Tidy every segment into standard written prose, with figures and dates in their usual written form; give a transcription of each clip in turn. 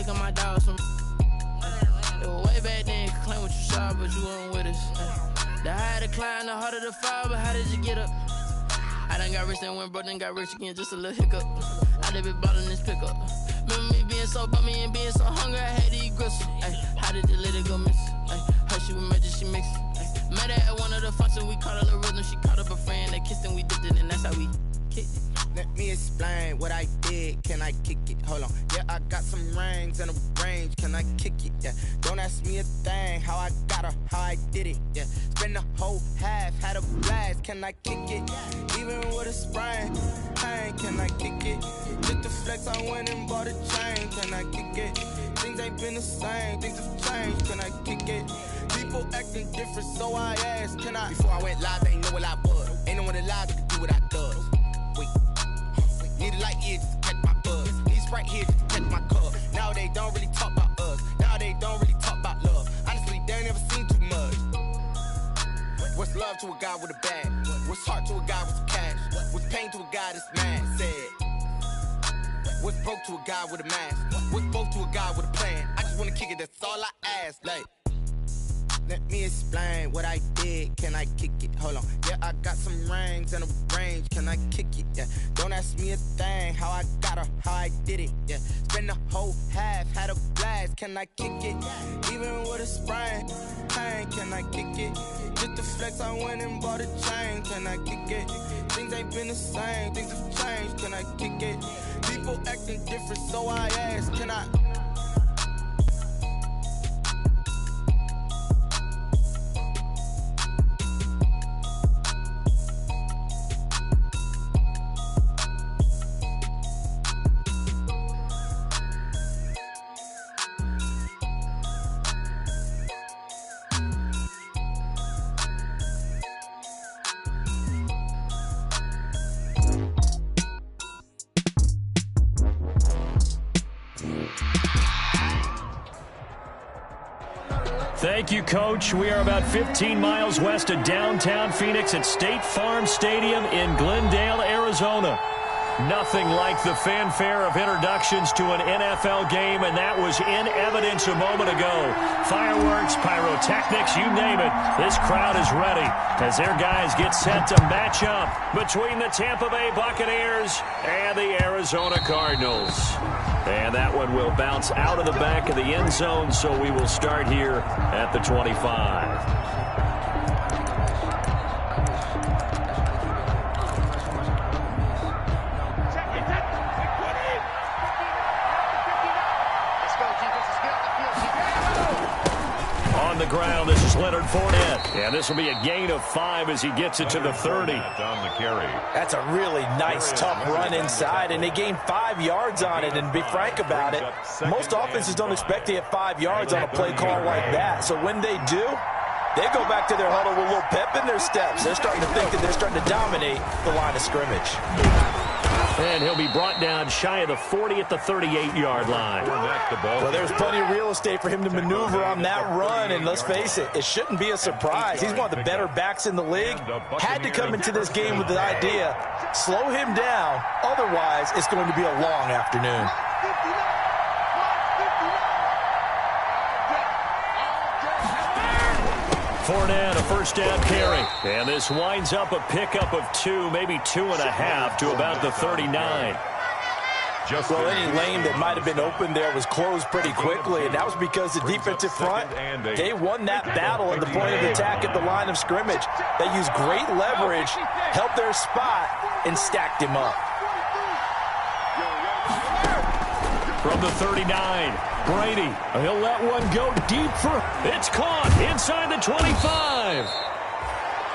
look at my dog. Some way back then, you could claim what you saw, but you weren't with us. The higher the climb, the harder the fall, but how did you get up? I done got rich and went broke, then got rich again, just a little hiccup. I done been ballin' this pickup. Remember me being so bummy and being so hungry, I had to eat gristle. How did you let it go miss? Her she was magic, she mixed. Met her at one of the functions, we caught a little rhythm. She caught up a friend, they kissed and we dipped it, and that's how we kicked it. Let me explain what I did. Can I kick it? Hold on. Yeah, I got some rings and a range. Can I kick it? Yeah. Don't ask me a thing. How I got her, how I did it. Yeah. Spend the whole half, had a blast. Can I kick it? Even with a sprain. Pain, can I kick it? Just the flex, I went and bought a chain. Can I kick it? Things ain't been the same. Things have changed. Can I kick it? People acting different, so I asked. Can I? Before I went live, they ain't know what I was. Ain't no one alive that could do what I does. Wait. Need a light year just to catch my buzz. Need Sprite here just to catch my cup. Now they don't really talk about us. Now they don't really talk about love. Honestly, they ain't never seen too much. What's love to a guy with a bag? What's heart to a guy with some cash? What's pain to a guy that's mad? Said. What's broke to a guy with a mask? What's both to a guy with a plan? I just wanna kick it, that's all I ask. Like, let me explain what I did. Can I kick it? Hold on. Yeah, I got some rings and a range. Can I kick it? Yeah. Don't ask me a thing. How I got her, how I did it. Yeah. Spend the whole half, had a blast. Can I kick it? Even with a sprain. Pain, can I kick it? Just the flex, I went and bought a chain. Can I kick it? Things ain't been the same. Things have changed. Can I kick it? People acting different, so I ask. Can I? Thank you, Coach. We are about 15 miles west of downtown Phoenix at State Farm Stadium in Glendale, Arizona. Nothing like the fanfare of introductions to an NFL game, and that was in evidence a moment ago. Fireworks, pyrotechnics, you name it. This crowd is ready as their guys get set to match up between the Tampa Bay Buccaneers and the Arizona Cardinals. And that one will bounce out of the back of the end zone, so we will start here at the 25. Ground. This is Leonard Fournette, and this will be a gain of 5 as he gets it to the 30. On the carry. That's a really nice, tough run inside, and they gained 5 yards on it. And to be frank about it, most offenses don't expect to get 5 yards on a play call like that. So when they do, they go back to their huddle with a little pep in their steps. They're starting to think that they're starting to dominate the line of scrimmage. And he'll be brought down shy of the 40 at the 38-yard line. Well, there's plenty of real estate for him to maneuver on that run, and let's face it, it shouldn't be a surprise. He's one of the better backs in the league. Had to come into this game with the idea, slow him down, otherwise it's going to be a long afternoon. Fournette, a first down carry. And this winds up a pickup of 2, maybe 2.5 to about the 39. Well, any lane that might have been open there was closed pretty quickly, and that was because the defensive front, they won that battle at the point of attack at the line of scrimmage. They used great leverage, held their spot, and stacked him up. From the 39, Brady, he'll let one go deep for, it's caught inside the 25.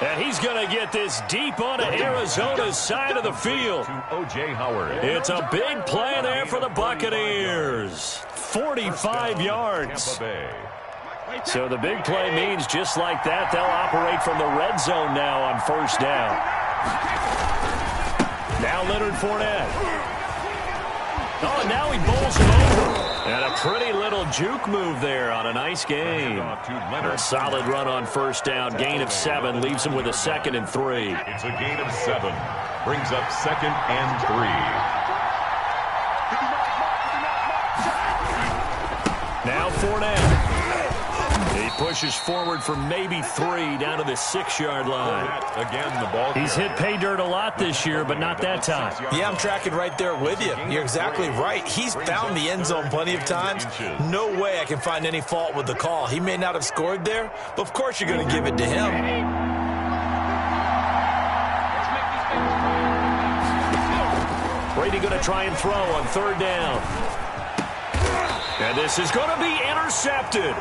And he's going to get this deep onto Arizona's side of the field. O.J. Howard. It's a big play there for the Buccaneers. 45 yards. So the big play means just like that, they'll operate from the red zone now on first down. Now Leonard Fournette. Oh, and now he bowls him over. And a pretty little juke move there on a nice game. A solid run on first down. Gain of 7 leaves him with a 2nd and 3. It's a gain of 7. Brings up 2nd and 3. Now Fournette. He pushes forward for maybe 3 down to the 6-yard line. Again, the ball. He's hit pay dirt a lot this year, but not that time. Yeah, I'm tracking right there with you. You're exactly right. He's found the end zone plenty of times. No way I can find any fault with the call. He may not have scored there, but of course you're going to give it to him. Brady going to try and throw on 3rd down. And this is going to be intercepted.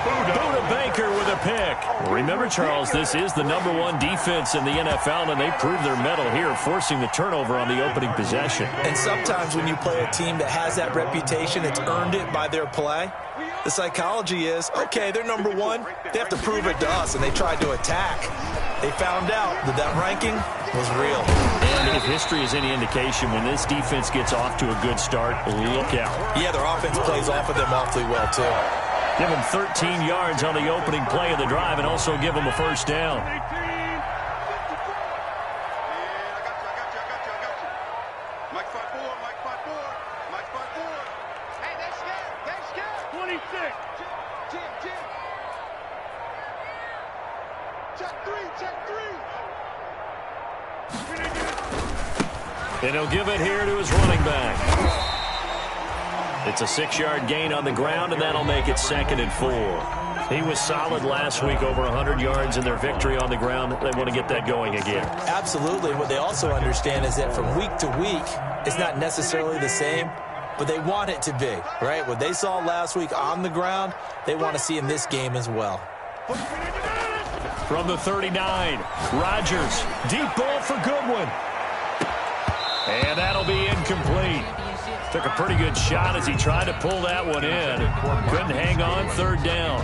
Buda Baker with a pick. Remember, Charles, this is the #1 defense in the NFL, and they proved their mettle here, forcing the turnover on the opening possession. And sometimes when you play a team that has that reputation, it's earned it by their play. The psychology is, okay, they're #1. They have to prove it to us, and they tried to attack. They found out that that ranking was real. And if history is any indication, when this defense gets off to a good start, look out. Yeah, their offense plays off of them awfully well, too. Give them 13 yards on the opening play of the drive and also give them a 1st down. And he'll give it here to his running back. It's a 6-yard gain on the ground, and that'll make it 2nd and 4. He was solid last week, over 100 yards in their victory on the ground. They want to get that going again. Absolutely. What they also understand is that from week to week, it's not necessarily the same, but they want it to be, right? What they saw last week on the ground, they want to see in this game as well. From the 39, Rodgers, deep ball for Goodwin. And that'll be incomplete. Took a pretty good shot as he tried to pull that one in. Couldn't hang on, 3rd down.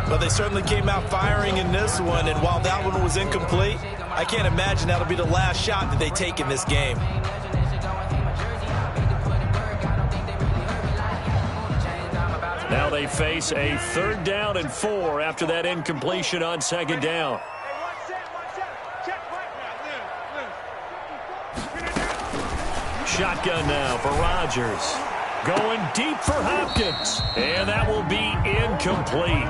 But they certainly came out firing in this one, and while that one was incomplete, I can't imagine that'll be the last shot that they take in this game. Now they face a 3rd down and 4 after that incompletion on 2nd down. Shotgun now for Rodgers. Going deep for Hopkins. And that will be incomplete.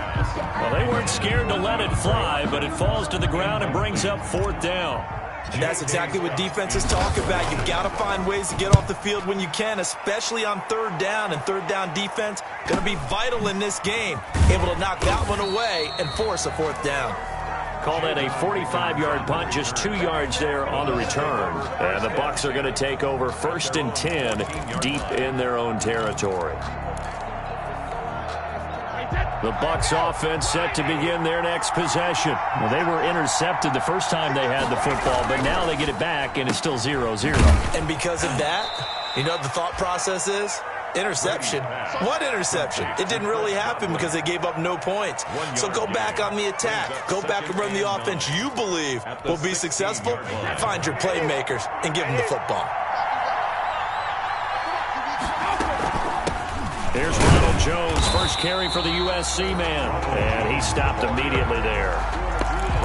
Well, they weren't scared to let it fly, but it falls to the ground and brings up 4th down. And that's exactly what defenses talk about. You've got to find ways to get off the field when you can, especially on 3rd down. And 3rd down defense going to be vital in this game. Able to knock that one away and force a 4th down. Call that a 45-yard punt, just 2 yards there on the return. And the Bucs are going to take over 1st and 10 deep in their own territory. The Bucs offense set to begin their next possession. Well, they were intercepted the first time they had the football, but now they get it back, and it's still 0-0. And because of that, you know what the thought process is? Interception. What interception? It didn't really happen because they gave up no points. So go back on the attack. Go back and run the offense you believe will be successful. Find your playmakers and give them the football. Here's Ronald Jones, first carry for the USC man. And he stopped immediately there.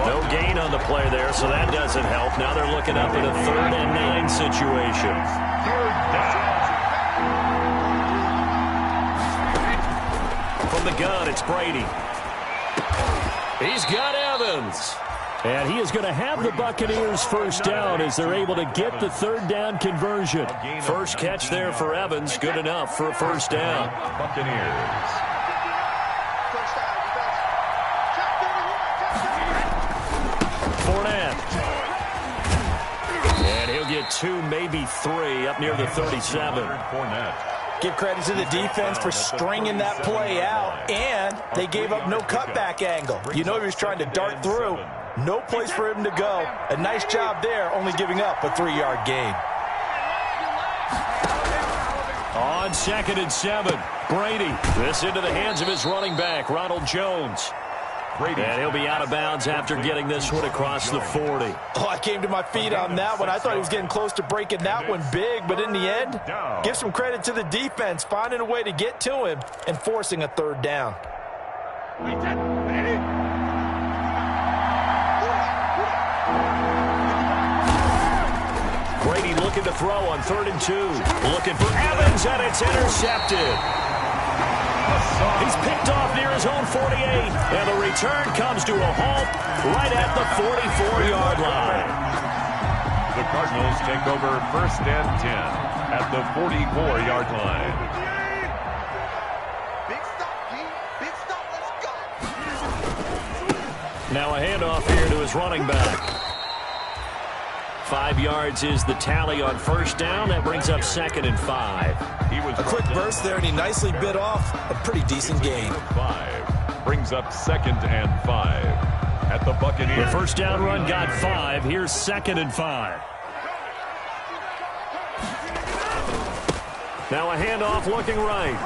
No gain on the play there, so that doesn't help. Now they're looking up at a 3rd and 9 situation. 3rd down. From the gun, it's Brady. He's got Evans. And he is going to have the Buccaneers 1st down as they're able to get the 3rd down conversion. First catch there for Evans. Good enough for a 1st down. Buccaneers. Fournette. And he'll get 2, maybe 3 up near the 37. Fournette. Give credit to the defense for stringing that play out, and they gave up no cutback angle. You know he was trying to dart through. No place for him to go. A nice job there, only giving up a 3-yard gain. On 2nd and 7, Brady. This into the hands of his running back, Ronald Jones. And he'll be out of bounds after getting this one across the 40. Oh, I came to my feet on that one. I thought he was getting close to breaking that one big, but in the end, give some credit to the defense, finding a way to get to him and forcing a 3rd down. Brady looking to throw on 3rd and 2. Looking for Evans, and it's intercepted. He's picked off near his own 48, and the return comes to a halt right at the 44-yard line. The Cardinals take over 1st and 10 at the 44-yard line. Big stop, G. Big stop. Let's go. Now a handoff here to his running back. 5 yards is the tally on 1st down. That brings up 2nd and 5. He was a quick burst there, and he nicely bit off a pretty decent gain. 5 brings up 2nd and 5 at the Buccaneers. The 1st down run got 5. Here's 2nd and 5. Now a handoff looking right.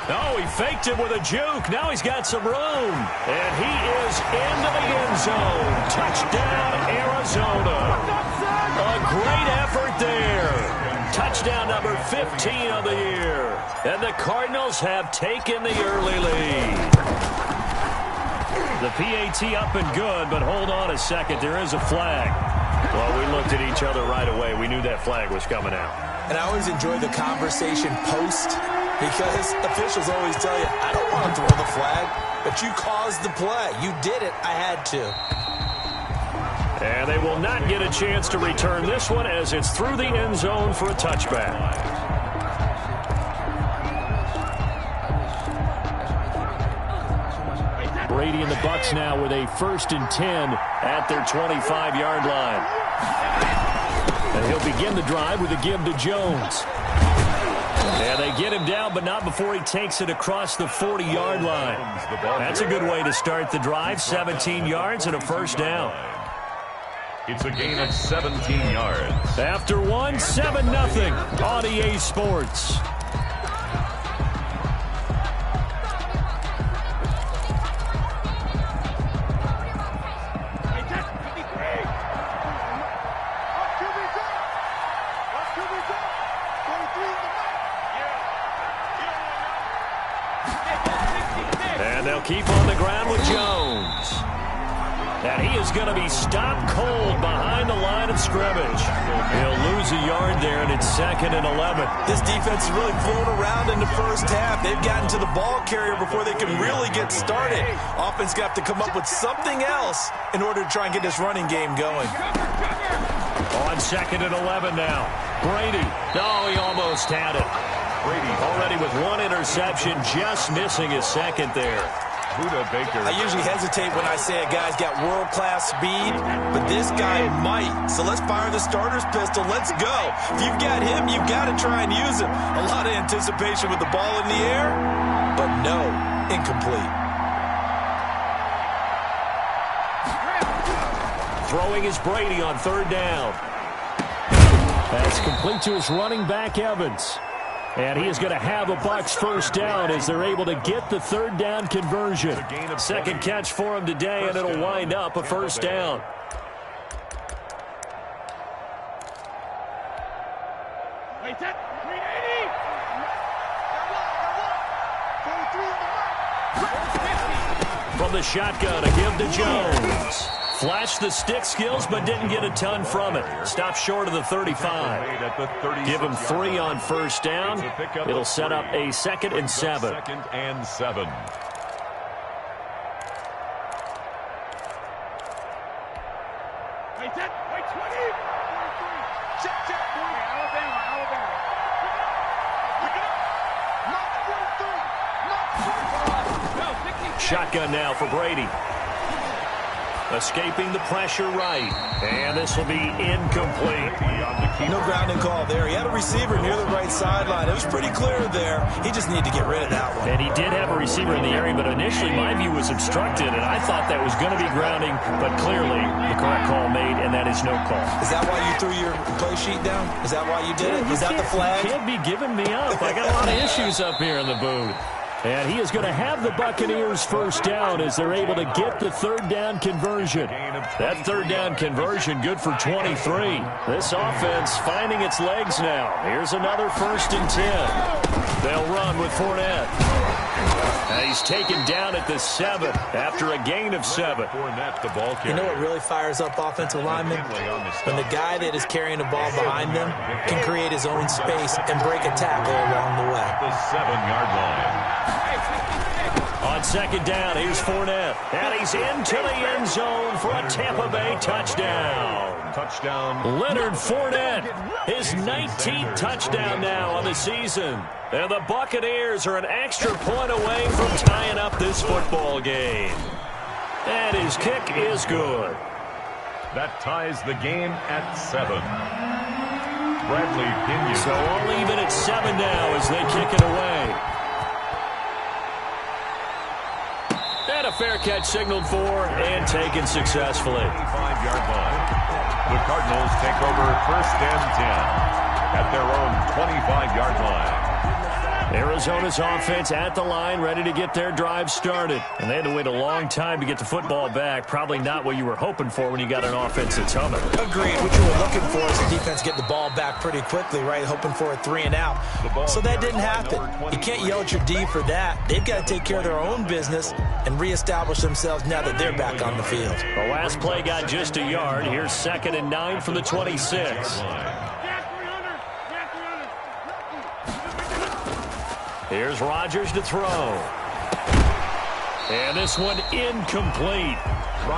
Oh, he faked it with a juke. Now he's got some room. And he is into the end zone. Touchdown, Arizona. A great effort there. Touchdown number 15 of the year. And the Cardinals have taken the early lead. The PAT up and good, but hold on a second. There is a flag. Well, we looked at each other right away. We knew that flag was coming out. And I always enjoy the conversation post, because officials always tell you, I don't want to throw the flag, but you caused the play. You did it. I had to. And they will not get a chance to return this one as it's through the end zone for a touchback. Brady and the Bucs now with a 1st and 10 at their 25-yard line. And he'll begin the drive with a give to Jones. And they get him down, but not before he takes it across the 40-yard line. That's a good way to start the drive. 17 yards and a 1st down. It's a gain of 17 yards. After 7-0 on EA Sports. And they'll keep on the ground with Jones. And he is going to be stopped cold behind the line of scrimmage. He'll lose a yard there, and it's 2nd and 11. This defense is really flown around in the 1st half. They've gotten to the ball carrier before they can really get started. Offense got to come up with something else in order to try and get this running game going. On 2nd and 11 now. Brady. Oh, he almost had it. Brady already with 1 interception, just missing his 2nd there. I usually hesitate when I say a guy's got world-class speed, but this guy might. So let's fire the starter's pistol. Let's go. If you've got him, you've got to try and use him. A lot of anticipation with the ball in the air, but no, incomplete. Throwing is Brady on 3rd down. That's complete to his running back, Evans. And he is going to have a Bucs 1st down as they're able to get the 3rd down conversion. 2nd catch for him today, and it'll wind up a 1st down. From the shotgun, a give to Jones. Flashed the stick skills, but didn't get a ton from it. Stopped short of the 35. Give him 3 on 1st down. It'll set up a 2nd and 7. 2nd and 7. Shotgun now for Brady. Escaping the pressure right. And this will be incomplete. No grounding call there. He had a receiver near the right sideline. It was pretty clear there. He just needed to get rid of that one. And he did have a receiver in the area, but initially my view was obstructed, and I thought that was going to be grounding, but clearly the correct call made, and that is no call. Is that why you threw your play sheet down? Is that why you did it? Is that the flag? You can't be giving me up. I got a lot of issues up here in the booth. And he is going to have the Buccaneers 1st down as they're able to get the 3rd down conversion. That 3rd down conversion good for 23. This offense finding its legs now. Here's another 1st and 10. They'll run with Fournette. And he's taken down at the 7 after a gain of 7. You know what really fires up offensive linemen? When the guy that is carrying the ball behind them can create his own space and break a tackle along the way. The 7-yard line. On second down, here's Fournette. And he's into the end zone for a Tampa Bay touchdown. Touchdown. Leonard Fournette, his 19th touchdown now on the season. And the Buccaneers are an extra point away from tying up this football game. And his kick is good. That ties the game at 7. Bradley Pinion. So all even at 7 now as they kick it away. And a fair catch signaled for and taken successfully. 25-yard line. The Cardinals take over 1st and 10 at their own 25-yard line. Arizona's offense at the line, ready to get their drive started. And they had to wait a long time to get the football back. Probably not what you were hoping for when you got an offense that's humming. Agreed. What you were looking for is the defense getting the ball back pretty quickly, right? Hoping for a 3 and out. So that didn't happen. You can't yell at your D for that. They've got to take care of their own business and reestablish themselves now that they're back on the field. The last play got just a yard. Here's 2nd and 9 from the 26. Here's Rodgers to throw. And this one incomplete.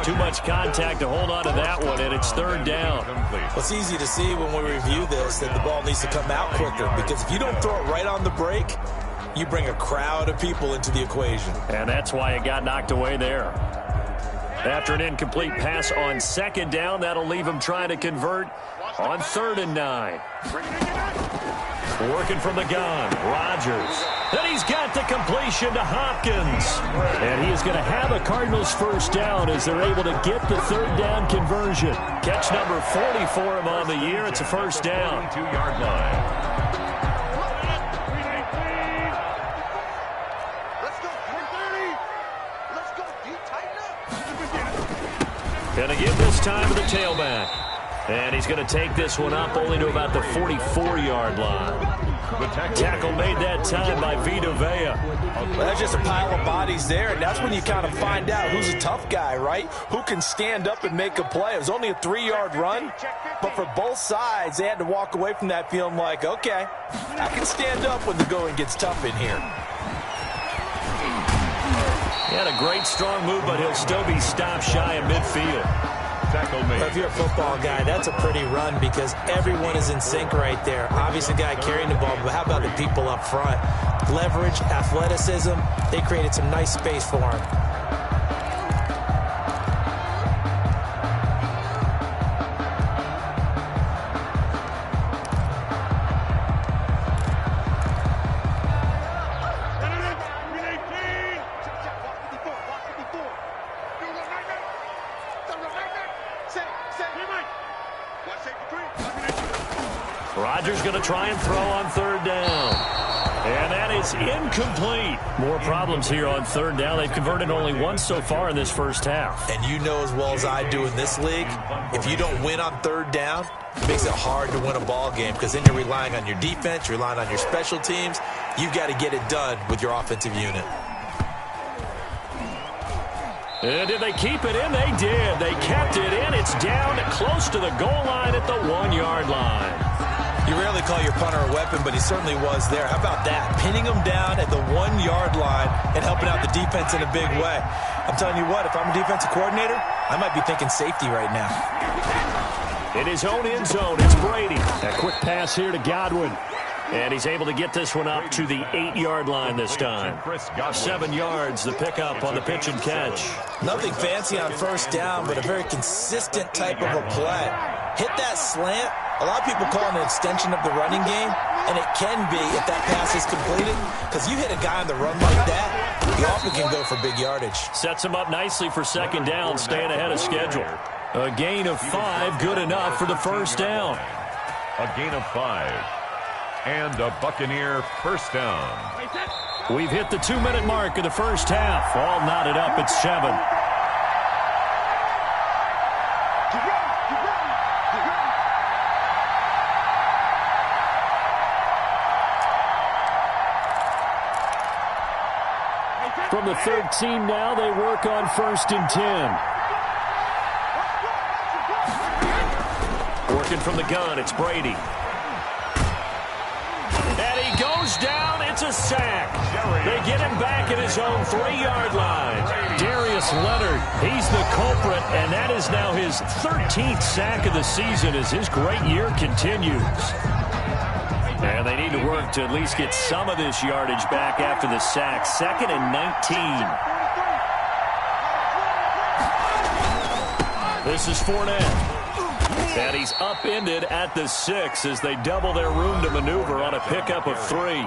Too much contact to hold on to that one, and it's 3rd down. Well, it's easy to see when we review this that the ball needs to come out quicker, because if you don't throw it right on the break, you bring a crowd of people into the equation. And that's why it got knocked away there. After an incomplete pass on 2nd down, that'll leave him trying to convert on 3rd and 9. Working from the gun, Rodgers. Then he's got the completion to Hopkins. And he is going to have a Cardinals 1st down as they're able to get the 3rd down conversion. Catch number 40 for him on the year. It's a 1st down. 22-yard line. Going to give this time to the tailback. And he's going to take this one up only to about the 44-yard line. The tackle made that time by Vita Vea. Well, that's just a pile of bodies there, and that's when you kind of find out who's a tough guy, right? Who can stand up and make a play. It was only a 3-yard run, but for both sides, they had to walk away from that feeling like, okay, I can stand up when the going gets tough in here. He had a great, strong move, but he'll still be stopped shy of midfield. Tackle made. If you're a football guy, that's a pretty run because everyone is in sync right there. Obviously, the guy carrying the ball, but how about the people up front? Leverage, athleticism, they created some nice space for him. Rodgers going to try and throw on 3rd down. And that is incomplete. More problems here on 3rd down. They've converted only once so far in this 1st half. And you know as well as I do in this league, if you don't win on 3rd down, it makes it hard to win a ball game because then you're relying on your defense, you're relying on your special teams. You've got to get it done with your offensive unit. And did they keep it in? They did. They kept it in. It's down close to the goal line at the 1-yard line. You rarely call your punter a weapon, but he certainly was there. How about that? Pinning him down at the 1-yard line and helping out the defense in a big way. I'm telling you what, if I'm a defensive coordinator, I might be thinking safety right now. In his own end zone, it's Brady. A quick pass here to Godwin. And he's able to get this one up to the 8-yard line this time. 7 yards, the pickup on the pitch and catch. Nothing fancy on 1st down, but a very consistent type of a play. Hit that slant. A lot of people call it an extension of the running game, and it can be if that pass is completed, because you hit a guy on the run like that, he often can go for big yardage. Sets him up nicely for 2nd down, staying ahead of schedule. A gain of 5, good enough for the 1st down. A gain of 5. And a Buccaneer 1st down. We've hit the 2-minute mark of the 1st half. All knotted up at 7. From the 13 now, they work on 1st and 10. Working from the gun, it's Brady. And he goes down. It's a sack. They get him back his own 3-yard line. Darius Leonard, he's the culprit, and that is now his 13th sack of the season as his great year continues. And they need to work to at least get some of this yardage back after the sack. 2nd and 19. This is Fournette. And he's upended at the 6 as they double their room to maneuver on a pickup of 3.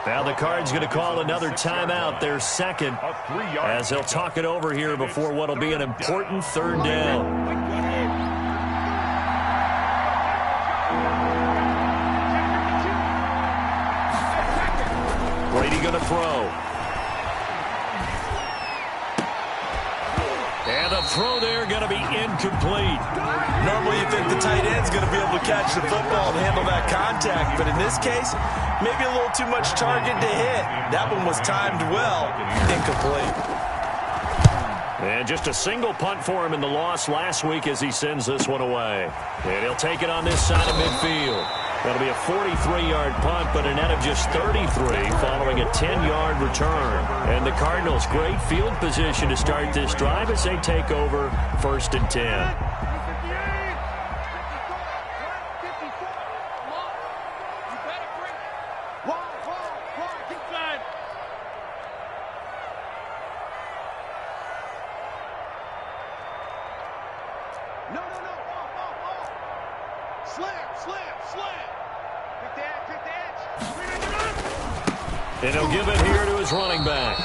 Now the Cards going to call another timeout, their second, as they'll talk it over here before what will be an important 3rd down. Brady going to throw. And the throw there going to be incomplete. Normally you think the tight end's going to be able to catch the football and handle that contact, but in this case, maybe a little too much target to hit. That one was timed well. Incomplete. And just a single punt for him in the loss last week as he sends this one away. And he'll take it on this side of midfield. That'll be a 43-yard punt, but a net of just 33 following a 10-yard return. And the Cardinals, great field position to start this drive as they take over 1st and 10. And he'll give it here to his running back.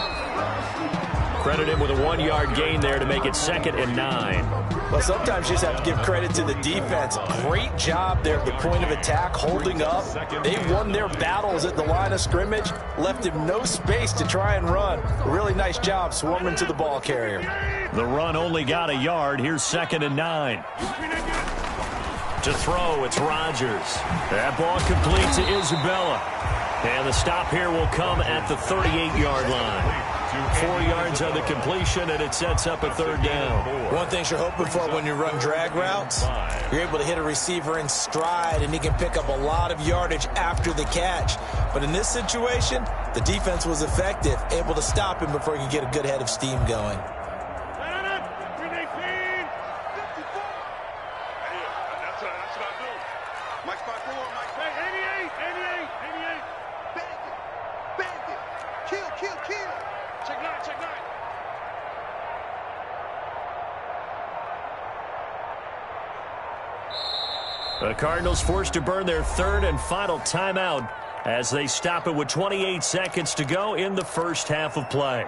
Credit him with a 1-yard gain there to make it 2nd and 9. Well, sometimes you just have to give credit to the defense. Great job there at the point of attack, holding up. They won their battles at the line of scrimmage, left him no space to try and run. Really nice job swarming to the ball carrier. The run only got a yard. Here's 2nd and 9. To throw, it's Rodgers. That ball complete to Isabella. And the stop here will come at the 38-yard line. 4 yards on the completion, and it sets up a 3rd down. One thing you're hoping for when you run drag routes, you're able to hit a receiver in stride, and he can pick up a lot of yardage after the catch. But in this situation, the defense was effective, able to stop him before he could get a good head of steam going. The Cardinals forced to burn their 3rd and final timeout as they stop it with 28 seconds to go in the first half of play.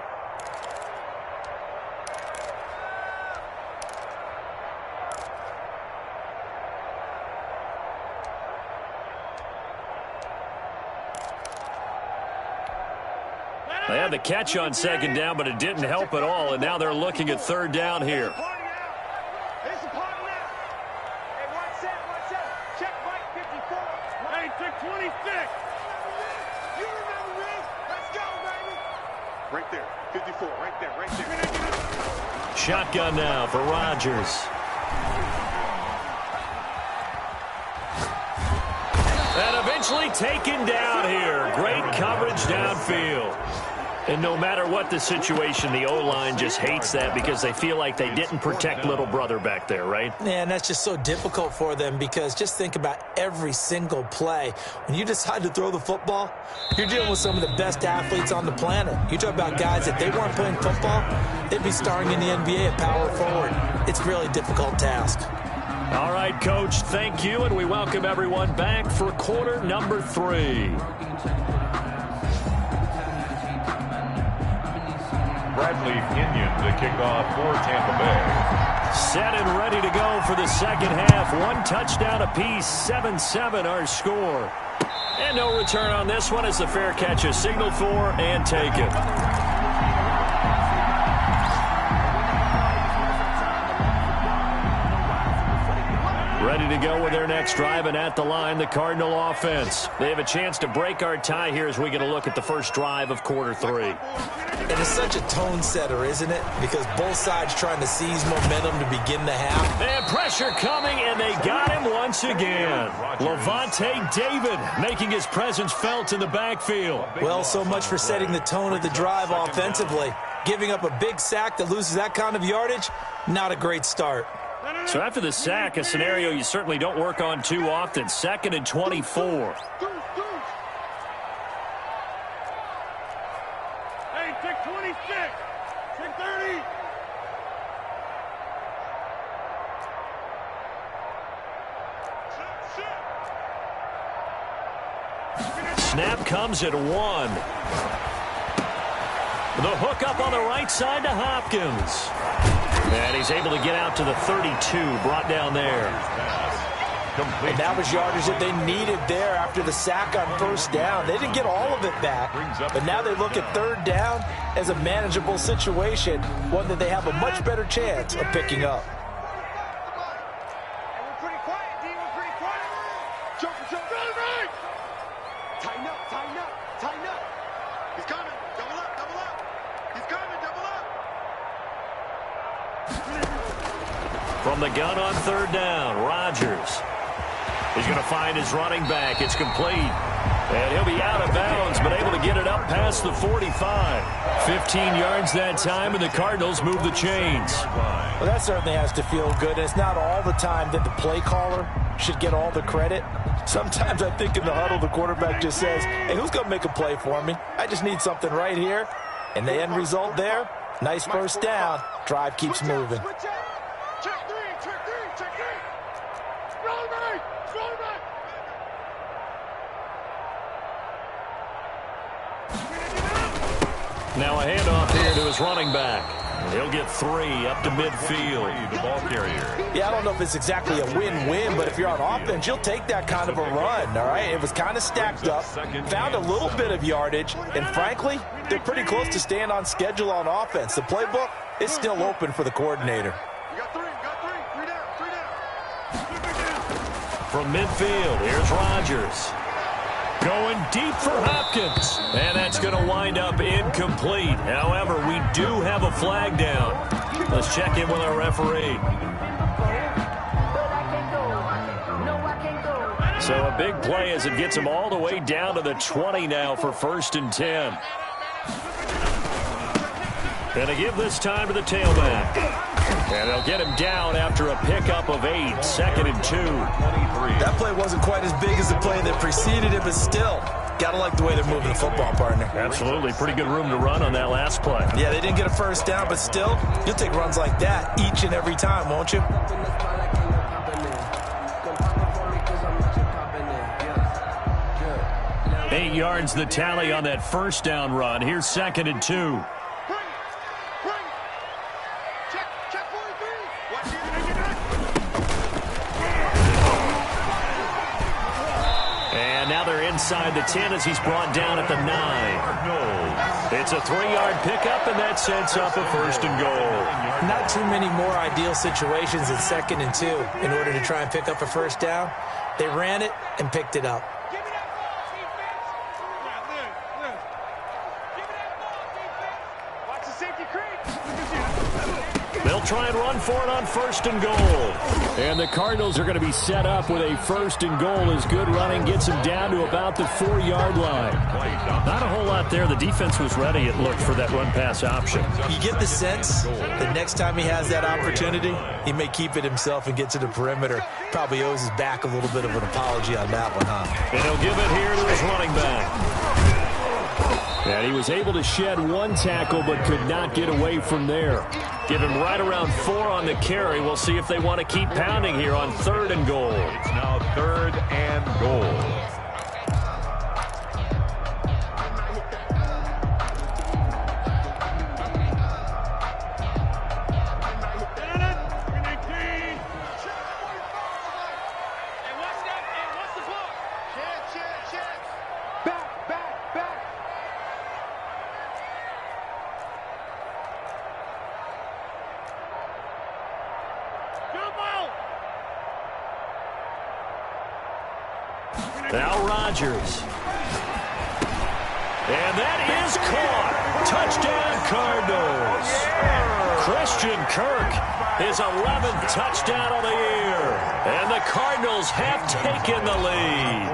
They had the catch on 2nd down, but it didn't help at all, and now they're looking at 3rd down here. Right there, 54, right there. Shotgun now for Rodgers. And eventually taken down here. Great coverage downfield. And no matter what the situation, the O-line just hates that because they feel like they didn't protect little brother back there, right? Yeah, and that's just so difficult for them because just think about every single play. When you decide to throw the football, you're dealing with some of the best athletes on the planet. You talk about guys, if they weren't playing football, they'd be starring in the NBA at power forward. It's a really difficult task. All right, Coach, thank you, and we welcome everyone back for quarter number 3. Bradley Pinion to kick off for Tampa Bay. Set and ready to go for the second half. 1 touchdown apiece, 7-7 our score. And no return on this one as the fair catch is signaled for and taken. Ready to go with their next drive, and at the line, the Cardinal offense. They have a chance to break our tie here as we get a look at the first drive of quarter 3. And it's such a tone setter, isn't it? Because both sides trying to seize momentum to begin the half. And pressure coming, and they got him once again. Levante David making his presence felt in the backfield. Well, so much for setting the tone of the drive offensively. Giving up a big sack that loses that kind of yardage, not a great start. So after the sack, a scenario you certainly don't work on too often. 2nd and 24. Hey, take 26. Take 30. Snap comes at 1. The hook up on the right side to Hopkins. And he's able to get out to the 32, brought down there. And that was yardage that they needed there after the sack on first down. They didn't get all of it back, but now they look at third down as a manageable situation, one that they have a much better chance of picking up. We're pretty quiet, D. We're pretty quiet. Jump. Right. Tighten up. He's coming. Double up. He's coming. Double up. From the gun on third down, Rodgers. He's going to find his running back. It's complete. And he'll be out of bounds, but able to get it up past the 45. 15 yards that time, and the Cardinals move the chains. Well, that certainly has to feel good. It's not all the time that the play caller should get all the credit. Sometimes I think in the huddle, the quarterback just says, hey, who's going to make a play for me? I just need something right here. And the end result there, nice first down. Drive keeps moving. Check three. Roll right. Now a handoff here to his running back. He'll get 3 up to midfield. The ball carrier. Yeah, I don't know if it's exactly a win-win, but if you're on offense, you'll take that kind of a run, all right? It was kind of stacked up, found a little bit of yardage, and frankly, they're pretty close to staying on schedule on offense. The playbook is still open for the coordinator. You got 3. Three down. From midfield, here's Rodgers. Going deep for Hopkins. And that's going to wind up incomplete. However, we do have a flag down. Let's check in with our referee. So a big play as it gets him all the way down to the 20 now for 1st and 10. Going to give this time to the tailback. And they'll get him down after a pickup of 8. 2nd and 2. That play wasn't quite as big as the play that preceded it, but still, gotta like the way they're moving the football, partner. Absolutely. Pretty good room to run on that last play. Yeah, they didn't get a first down, but still, you'll take runs like that each and every time, won't you? Eight yards the tally on that first down run. Here's 2nd and 2. Check 43. And now they're inside the 10 as he's brought down at the 9. It's a 3-yard pickup, and that sets up a 1st and goal. Not too many more ideal situations at 2nd and 2 in order to try and pick up a first down. They ran it and picked it up. Give me that ball, defense. Liz. Give me that ball, defense. Watch the safety creep. They'll try and run for it on 1st and goal. And the Cardinals are going to be set up with a 1st and goal as good running gets them down to about the 4-yard line. Not a whole lot there. The defense was ready, it looked, for that run-pass option. You get the sense that next time he has that opportunity, he may keep it himself and get to the perimeter. Probably owes his back a little bit of an apology on that one, huh? And he'll give it here to his running back. And he was able to shed 1 tackle but could not get away from there. Give him right around 4 on the carry. We'll see if they want to keep pounding here on 3rd and goal. It's now 3rd and goal. Rodgers. And that is caught. Touchdown, Cardinals. Christian Kirk, his 11th touchdown of the year. And the Cardinals have taken the lead.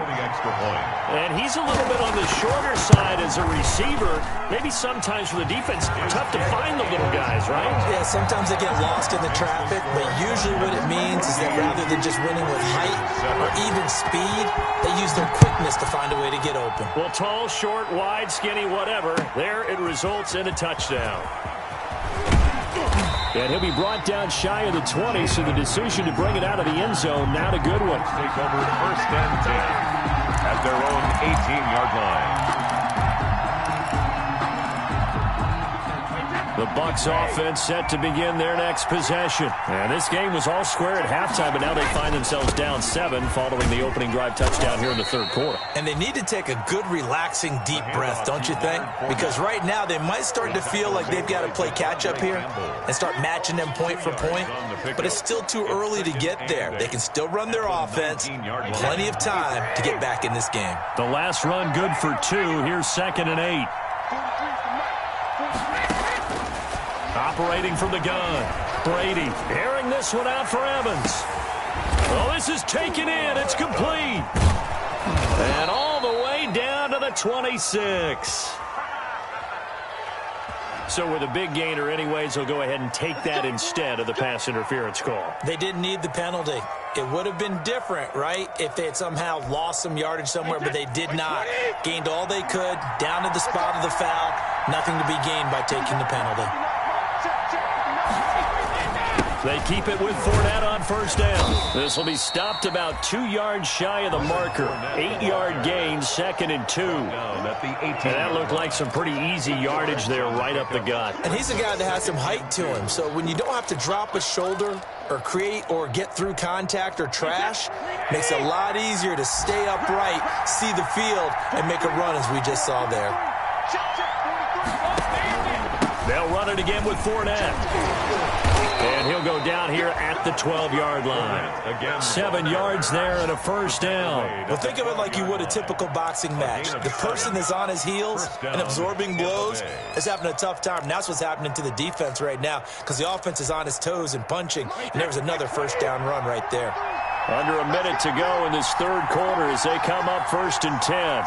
And he's a little bit on the shorter side as a receiver. Maybe sometimes for the defense, tough to find the little guys, right? Yeah, sometimes they get lost in the traffic, but usually what it means is that rather than just winning with height or even speed, they use their quickness to find a way to get open. Well, tall, short, wide, skinny, whatever, there it results in a touchdown. And he'll be brought down shy of the 20, so the decision to bring it out of the end zone, not a good one. Take over first and 10 at their own 18-yard line. The Bucs offense set to begin their next possession. And this game was all square at halftime, but now they find themselves down 7 following the opening drive touchdown here in the third quarter. And they need to take a good, relaxing, deep breath, don't you think? Because right now they might start to feel like they've got to play catch-up here and start matching them point for point. But it's still too early to get there. They can still run their offense. Plenty of time to get back in this game. The last run good for 2. Here's 2nd and 8. Operating from the gun. Brady airing this one out for Evans. Oh, this is taken in. It's complete. And all the way down to the 26. So with a big gainer anyways, they'll go ahead and take that instead of the pass interference call. They didn't need the penalty. It would have been different, right, if they had somehow lost some yardage somewhere, but they did not. Gained all they could, down to the spot of the foul. Nothing to be gained by taking the penalty. They keep it with Fournette on first down. This will be stopped about 2 yards shy of the marker. 8-yard gain, 2nd and 2. And that looked like some pretty easy yardage there right up the gut. And he's a guy that has some height to him. So when you don't have to drop a shoulder or create or get through contact or trash, makes it a lot easier to stay upright, see the field, and make a run as we just saw there. They'll run it again with Fournette. And he'll go down here at the 12-yard line. 7 yards there and a first down. Well, think of it like you would a typical boxing match. The person that's on his heels and absorbing blows is having a tough time. And that's what's happening to the defense right now because the offense is on his toes and punching. And there's another first down run right there. Under a minute to go in this third quarter as they come up 1st and 10.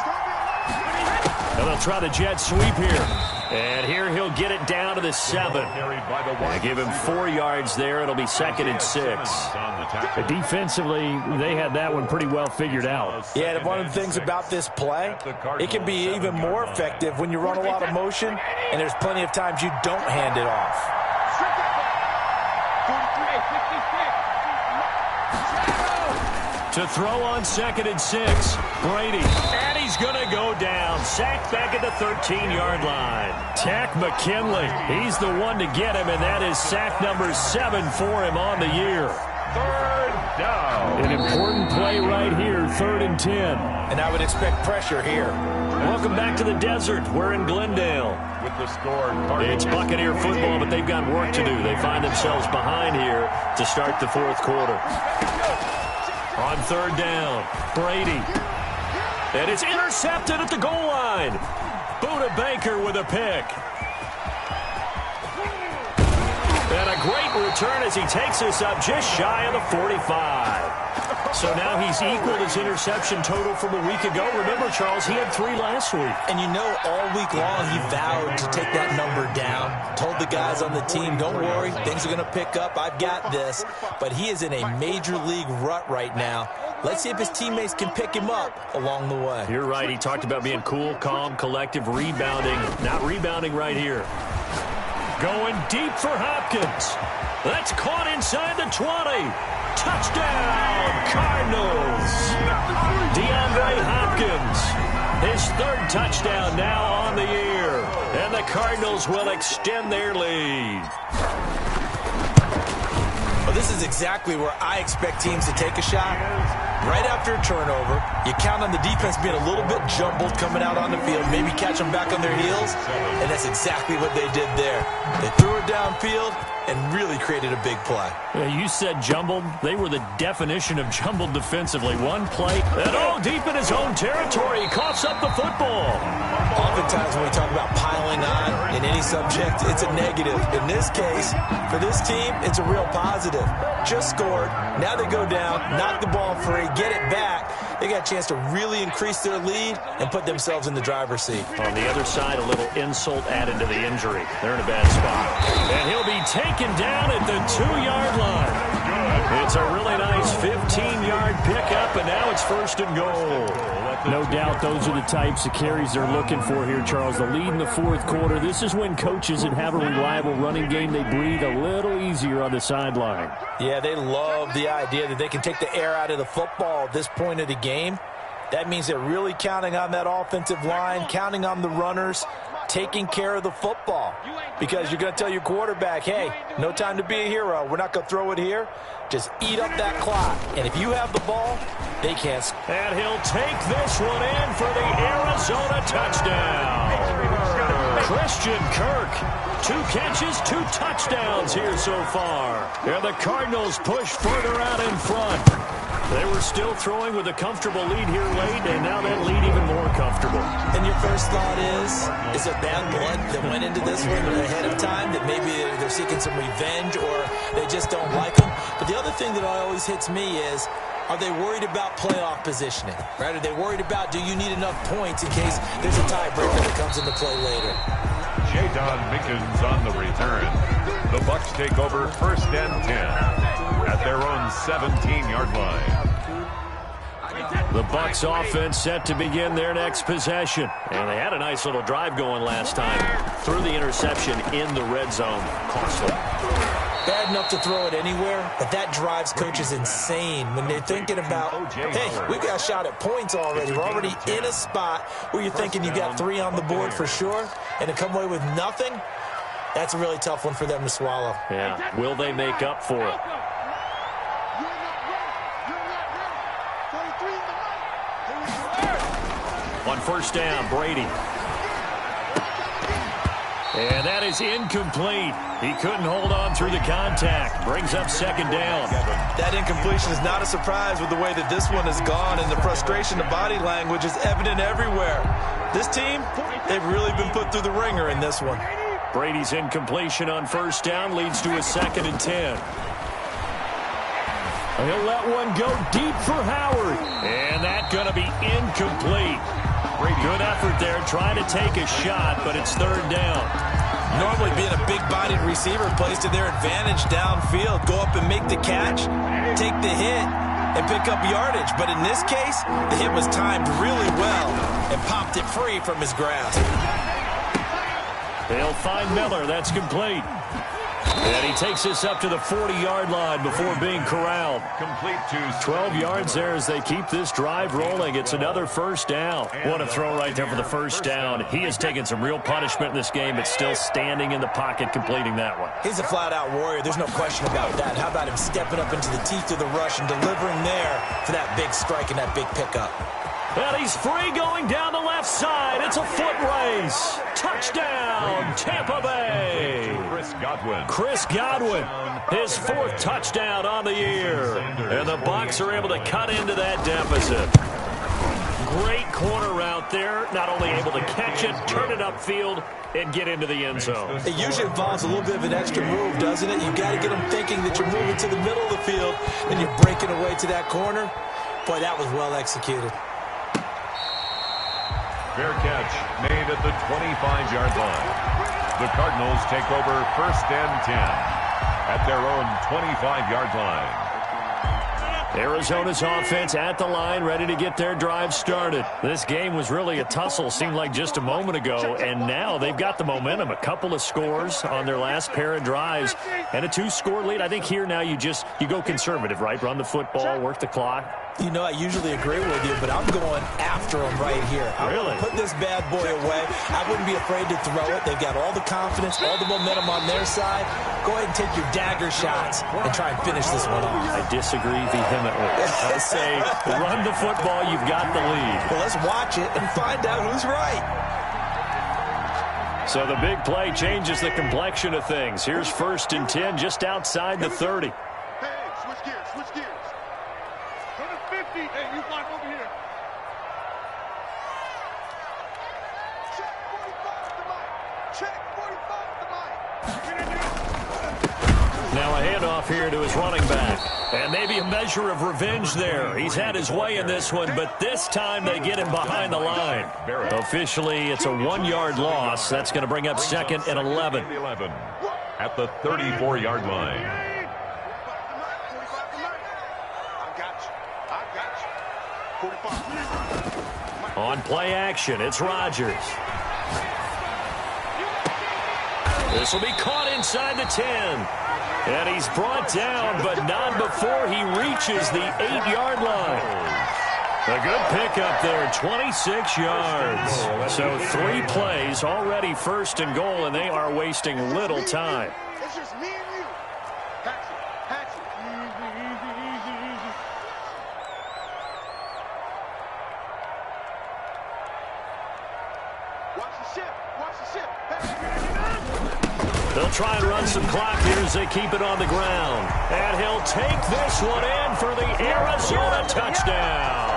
And they'll try the jet sweep here. And here he'll get it down to the 7. They give him 4 yards there. It'll be 2nd and 6. Defensively, they had that one pretty well figured out. Yeah, and one of the things about this play, it can be even more effective when you run a lot of motion, and there's plenty of times you don't hand it off. To throw on 2nd and 6, Brady. And he's going to go down. Sacked back at the 13-yard line. Tack McKinley. He's the one to get him, and that is sack number 7 for him on the year. 3rd down. An important play right here, 3rd and 10. And I would expect pressure here. Welcome back to the desert. We're in Glendale. With the score, It's Buccaneer football, but they've got work to do. They find themselves behind here to start the 4th quarter. On 3rd down, Brady. And it's intercepted at the goal line. Buda Baker with a pick. And a great return as he takes us up just shy of the 45. So now he's equaled his interception total from a week ago. Remember, Charles, he had 3 last week. And you know, all week long he vowed to take that number down. Told the guys on the team, don't worry, things are going to pick up. I've got this. But he is in a major league rut right now. Let's see if his teammates can pick him up along the way. You're right. He talked about being cool, calm, collective, rebounding. Not rebounding right here. Going deep for Hopkins. That's caught inside the 20. Touchdown, Cardinals. DeAndre Hopkins. His 3rd touchdown now on the year. And the Cardinals will extend their lead. Well, this is exactly where I expect teams to take a shot. right after a turnover. You count on the defense being a little bit jumbled coming out on the field, maybe catch them back on their heels, and that's exactly what they did there. They threw it downfield and really created a big play. Yeah, you said jumbled. They were the definition of jumbled defensively. One play, and deep in his own territory, he coughs up the football. Oftentimes when we talk about piling on in any subject, it's a negative. In this case, for this team, it's a real positive. Just scored. Now they go down, knock the ball free, get it back. They got a chance to really increase their lead and put themselves in the driver's seat. On the other side, a little insult added to the injury. They're in a bad spot. And he'll be taken down at the 2-yard line. It's a really nice 15-yard pickup, and now it's 1st and goal. No doubt those are the types of carries they're looking for here, Charles. The lead in the 4th quarter. This is when coaches that have a reliable running game, they breathe a little easier on the sideline. Yeah, they love the idea that they can take the air out of the football at this point of the game. That means they're really counting on that offensive line, counting on the runners, taking care of the football. Because you're going to tell your quarterback, hey, no time to be a hero. We're not going to throw it here. Just eat up that clock. And if you have the ball, they can't. And he'll take this one in for the Arizona touchdown. Christian Kirk, 2 catches, 2 touchdowns here so far. And the Cardinals push further out in front. They were still throwing with a comfortable lead here late, and now that lead even more comfortable. And your first thought is there bad blood that went into this one ahead of time, that maybe they're seeking some revenge or they just don't like them? But the other thing that always hits me is, are they worried about playoff positioning? Right? Are they worried about, do you need enough points in case there's a tiebreaker that comes into play later? Jadon Mickens on the return. The Bucs take over 1st and 10 at their own 17-yard line. The Bucs offense set to begin their next possession. And they had a nice little drive going last time. Threw the interception in the red zone. Costly. Bad enough to throw it anywhere, but that drives coaches insane when they're thinking about, hey, we got a shot at points already. We're already in a spot where you're thinking you got 3 on the board for sure, and to come away with nothing, that's a really tough one for them to swallow. Yeah, will they make up for it? On 1st down, Brady. And that is incomplete. He couldn't hold on through the contact. Brings up 2nd down. That incompletion is not a surprise with the way that this one has gone, and the frustration, the body language is evident everywhere. This team, they've really been put through the ringer in this one. Brady's incompletion on 1st down leads to a 2nd and 10. He'll let one go deep for Howard. And that's going to be incomplete. Good effort there, trying to take a shot, but it's 3rd down. Normally being a big-bodied receiver plays to their advantage downfield. Go up and make the catch, take the hit, and pick up yardage. But in this case, the hit was timed really well and popped it free from his grasp. They'll find Miller. That's complete. And he takes this up to the 40-yard line before being corralled. Complete to 12 yards there as they keep this drive rolling. It's another 1st down. What a throw right there for the 1st down. He has taken some real punishment in this game, but still standing in the pocket, completing that one. He's a flat-out warrior. There's no question about that. How about him stepping up into the teeth of the rush and delivering there for that big strike and that big pickup? And he's free going down the left side. It's a foot race. Touchdown, Tampa Bay. Chris Godwin, his 4th touchdown on the year. And the Bucs are able to cut into that deficit. Great corner route there. Not only able to catch it, turn it upfield, and get into the end zone. It usually involves a little bit of an extra move, doesn't it? You've got to get them thinking that you're moving to the middle of the field and you're breaking away to that corner. Boy, that was well executed. Fair catch made at the 25-yard line. The Cardinals take over 1st and 10 at their own 25-yard line. Arizona's offense at the line, ready to get their drive started. This game was really a tussle, seemed like just a moment ago, and now they've got the momentum. A couple of scores on their last pair of drives, and a 2-score lead. I think here now you go conservative, right? Run the football, work the clock. You know, I usually agree with you, but I'm going after him right here. I want to put this bad boy away. I wouldn't be afraid to throw it. They've got all the confidence, all the momentum on their side. Go ahead and take your dagger shots and try and finish this one off. I disagree vehemently. I say run the football. You've got the lead. Well, let's watch it and find out who's right. So the big play changes the complexion of things. Here's 1st and 10 just outside the 30. Hey, switch gears, switch gears. Go to 50. Hey, you climb over here. Check 45 to Mike. Check 45 to Mike. Now a handoff here to his running back. And maybe a measure of revenge there. He's had his way in this one, but this time they get him behind the line. Officially, it's a 1-yard loss. That's going to bring up 2nd and 11. At the 34-yard line. On play action, it's Rodgers. This will be caught inside the 10. And he's brought down, but not before he reaches the 8-yard line. A good pickup there, 26 yards. So 3 plays, already 1st and goal, and they are wasting little time. It's just me and you. Patch it, patch it. Easy. Watch the ship, watch the ship. They'll try and run some clock here as they keep it on the ground. And he'll take this one in for the Arizona touchdown.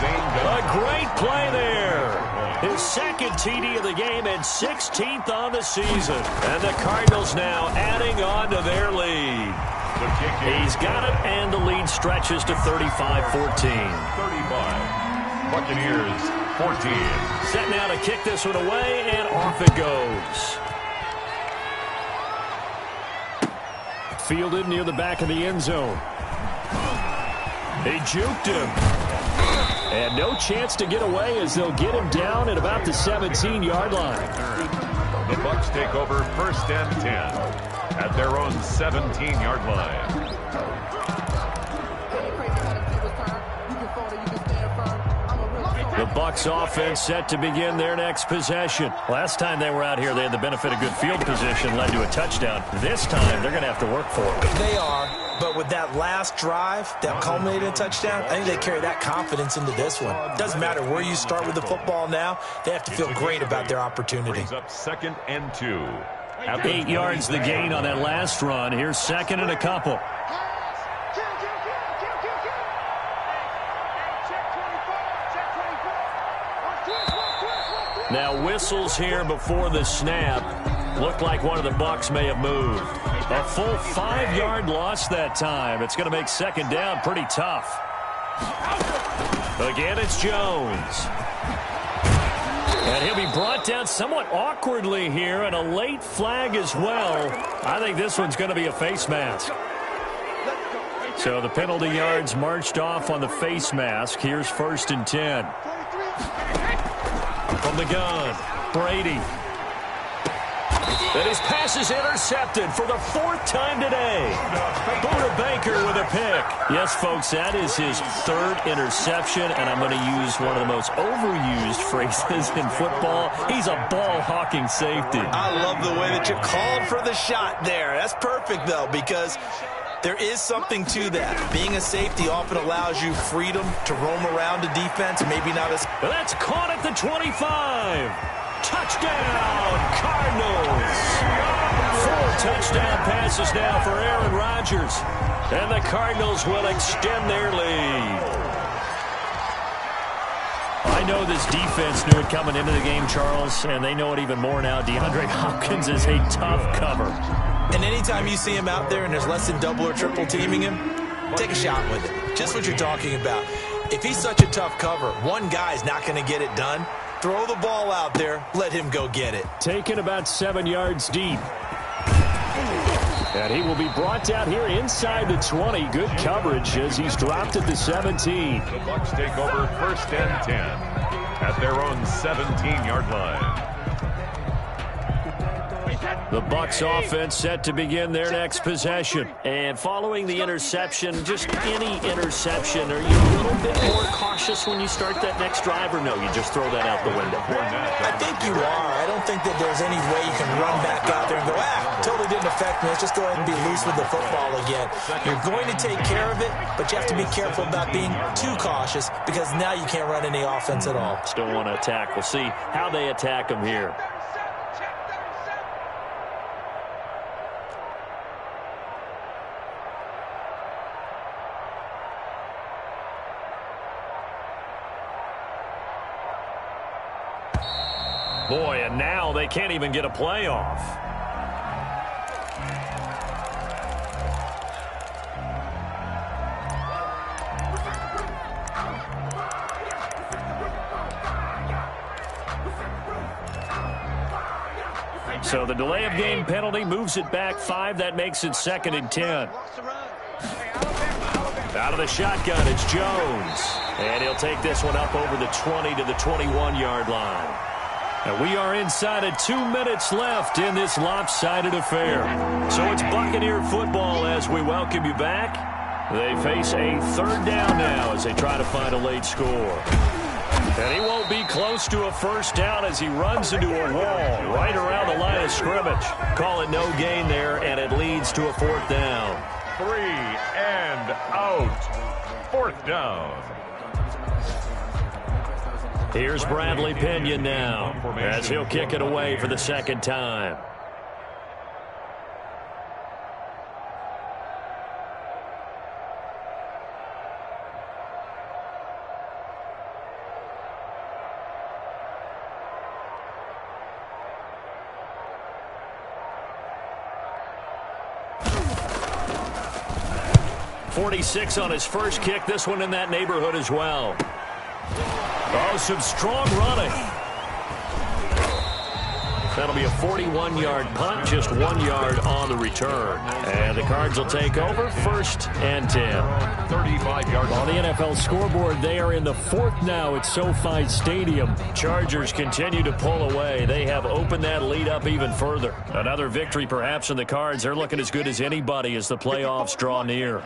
A great play there. His 2nd TD of the game and 16th on the season. And the Cardinals now adding on to their lead. He's got it, and the lead stretches to 35-14. 35. Buccaneers, 14. Set now to kick this one away, and off it goes. Fielded near the back of the end zone. He juked him. And no chance to get away as they'll get him down at about the 17-yard line. The Bucs take over 1st and 10 at their own 17-yard line. The Bucs offense set to begin their next possession. Last time they were out here, they had the benefit of good field position, led to a touchdown. This time, they're going to have to work for it. They are, but with that last drive that culminated in a touchdown, I think they carry that confidence into this one. Doesn't matter where you start with the football now, they have to feel great about their opportunity. Brings up 2nd and 2. 8 yards the gain on that last run. Here's 2nd and a couple. Now whistles here before the snap. Looked like one of the Bucs may have moved. A full 5-yard loss that time. It's going to make 2nd down pretty tough. Again, it's Jones. And he'll be brought down somewhat awkwardly here, and a late flag as well. I think this one's going to be a face mask. So the penalty yards marched off on the face mask. Here's 1st and 10. From the gun, Brady. And his pass is intercepted for the 4th time today. Buda Baker with a pick. Yes, folks, that is his 3rd interception, and I'm going to use one of the most overused phrases in football. He's a ball-hawking safety. I love the way that you called for the shot there. That's perfect, though, because there is something to that. Being a safety often allows you freedom to roam around a defense, maybe not as... That's caught at the 25. Touchdown, Cardinals. 4 touchdown passes now for Aaron Rodgers. And the Cardinals will extend their lead. I know this defense knew it coming into the game, Charles, and they know it even more now. DeAndre Hopkins is a tough cover. And anytime you see him out there and there's less than double or triple teaming him, take a shot with it. Just what you're talking about. If he's such a tough cover, one guy's not going to get it done. Throw the ball out there. Let him go get it. Taken about 7 yards deep. And he will be brought down here inside the 20. Good coverage as he's dropped at the 17. The Bucs take over 1st and 10 at their own 17-yard line. The Bucs offense set to begin their next possession. And following the interception, just any interception, are you a little bit more cautious when you start that next drive, or no, you just throw that out the window? I think you are. I don't think that there's any way you can run back out there and go, totally didn't affect me. Let's just go ahead and be loose with the football again. You're going to take care of it, but you have to be careful about being too cautious because now you can't run any offense at all. Still want to attack. We'll see how they attack them here. Boy, and now they can't even get a play off. So the delay of game penalty moves it back 5. That makes it 2nd and 10. Out of the shotgun, it's Jones. And he'll take this one up over the 20 to the 21-yard line. And we are inside of 2 minutes left in this lopsided affair. So it's Buccaneer football as we welcome you back. They face a 3rd down now as they try to find a late score. And he won't be close to a 1st down as he runs into a wall right around the line of scrimmage. Call it no gain there, and it leads to a 4th down. 3 and out. 4th down. Here's Bradley Pinion now as he'll kick it away for the 2nd time. .46 on his first kick. This one in that neighborhood as well. Oh, some strong running. That'll be a 41-yard punt, just 1 yard on the return. And the Cards will take over 1st and 10. 35 yards. On the NFL scoreboard, they are in the 4th now at SoFi Stadium. Chargers continue to pull away. They have opened that lead up even further. Another victory perhaps in the Cards. They're looking as good as anybody as the playoffs draw near.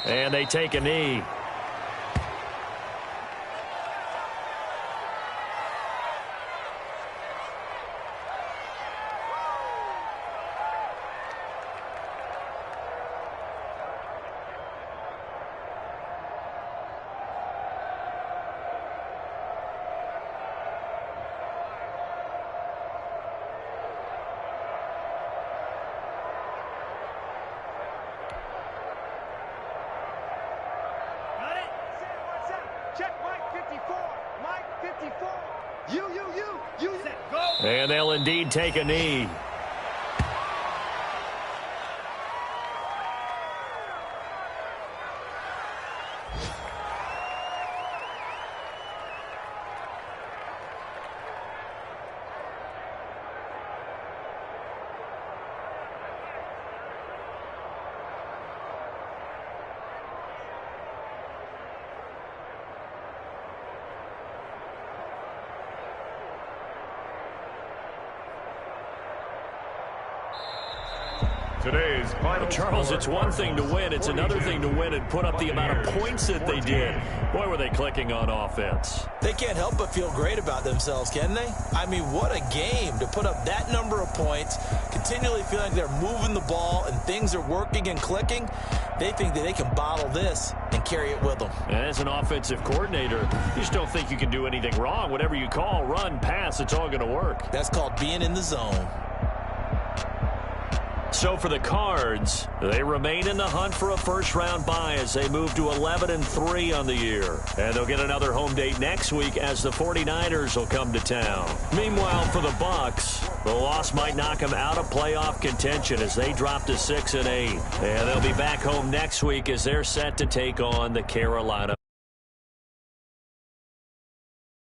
And they take a knee. And they'll indeed take a knee. Today's final Charles, score. it's one thing to win. It's another thing to win and put up the amount of points that they did. Boy, were they clicking on offense. They can't help but feel great about themselves, can they? I mean, what a game to put up that number of points, continually feeling like they're moving the ball and things are working and clicking. They think that they can bottle this and carry it with them. As an offensive coordinator, you just don't think you can do anything wrong. Whatever you call, run, pass, it's all going to work. That's called being in the zone. So for the Cards, they remain in the hunt for a first-round bye as they move to 11-3 on the year. And they'll get another home date next week as the 49ers will come to town. Meanwhile, for the Bucs, the loss might knock them out of playoff contention as they drop to 6-8. And they'll be back home next week as they're set to take on the Carolina